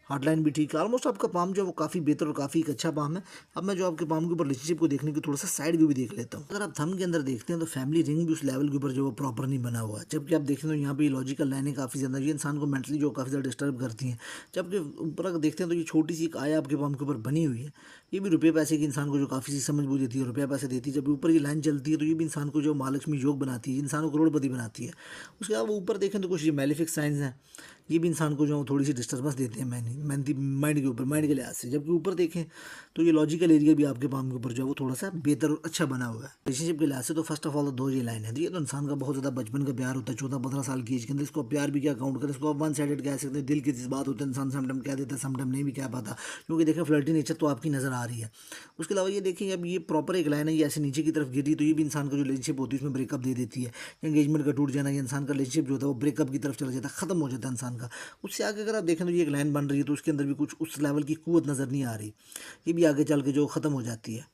हार्ड लाइन भी ठीक है। ऑलमोस्ट आपका पाम जो है वो काफ़ी बेहतर और काफ़ी एक अच्छा पाम है। अब मैं जो आपके पाम के ऊपर रिलेशनशिप को देखने की थोड़ा सा साइड व्यू भी देख लेता हूँ। अगर आप थंब के अंदर देखते हैं तो फैमिली रिंग भी उस लेवल के ऊपर जो वो प्रॉपर नहीं बना हुआ है, जबकि आप देखें तो यहाँ पे लॉजिकल लाइनें काफ़ी ज़्यादा ये इंसान को मेंटली जो काफ़ी ज़्यादा डिस्टर्ब करती हैं। जबकि ऊपर अगर देखते हैं तो ये छोटी सी एक आया आपके पाम के ऊपर बनी हुई है, ये भी रुपये पैसे की इंसान को जो काफ़ी सी समझ बूझ देती है, रुपया पैसे देती है। जब ऊपर ये लाइन चलती है तो ये भी इंसान को जो महालक्ष्मी योग बनाती है, इंसान को करोड़पति बनाती है। उसके अलावा ऊपर देखें तो कुछ ये मेलेफिक साइंस हैं, ये भी इंसान को जो थोड़ी सी डिस्टर्बेंस देते हैं माइंड के ऊपर, माइंड के लिहाज से। जबकि ऊपर देखें तो ये लॉजिकल एरिया भी आपके पाम के ऊपर जो है वो थोड़ा सा बेहतर और अच्छा बना हुआ है रिलेशनशिप के लिहाज से। तो फर्स्ट ऑफ ऑल तो दो ये लाइन है, ये तो इंसान का बहुत ज़्यादा बचपन का प्यार होता है, 14-15 साल की एज के अंदर। इसको प्यार भी क्या काउंट करें, इसको आप वन साइडेड कह सकते हैं, दिल की बात होता है, इंसान समटाइम कह देता है, समटाइम नहीं भी कह पाता, क्योंकि देखें फ्लर्टी नेचर तो आपकी नज़र आ रही है। उसके अलावा ये देखिए अब ये प्रॉपर एक लाइन है, ये ऐसे नीचे की तरफ गिरी तो ये भी इंसान का जो रिलेशनशिप होती है उसमें ब्रेकअप दे देती है। एंगेजमेंट का टूट जाना, ये इंसान का रिलेशनशिप जो होता है वो ब्रेकअप की तरफ चला जाता है, ख़त्म हो जाता है इंसान का। उससे आगे अगर आप देखें तो ये एक लाइन बन रही है तो उसके अंदर भी कुछ उस लेवल की कुव्वत नज़र नहीं आ रही, ये भी आगे चल के जो ख़त्म हो जाती है।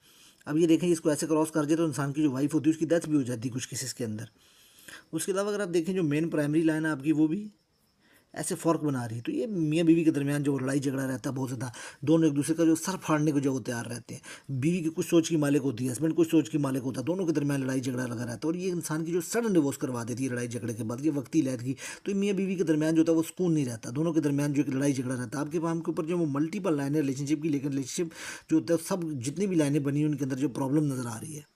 अब ये देखें इसको ऐसे क्रॉस कर जाए तो इंसान की जो वाइफ होती है उसकी डेथ भी हो जाती है कुछ केसेस के अंदर। उसके अलावा अगर आप देखें जो मेन प्राइमरी लाइन है आपकी वो भी ऐसे फ़र्क बना रही है, तो ये मियाँ बीवी के दरमियान जो लड़ाई झगड़ा रहता है बहुत ज़्यादा, दोनों एक दूसरे का जो सर फाड़ने को जो वो तैयार रहते हैं। बीवी की कुछ सोच की मालिक होती है, हस्बैंड कुछ सोच की मालिक होता है, दोनों के दरमियान लड़ाई झगड़ा लगा रहता है और ये इंसान की जो सडन डिवोर्स करवा देती है लड़ाई झगड़े के बाद, ये वक्ती लहर की। तो ये मियाँ बीवी के दरमियान जो होता है वो सुकून नहीं रहता, दोनों के दरमियान जो एक लड़ाई झगड़ा रहता है। आपके पाम के ऊपर जो वो मल्टीपल लाइनें रिलेशनशिप की, लेकिन रिलेशनशिप जो होता है सब जितनी भी लाइनें बनी हैं उनके अंदर जो प्रॉब्लम नज़र आ रही है।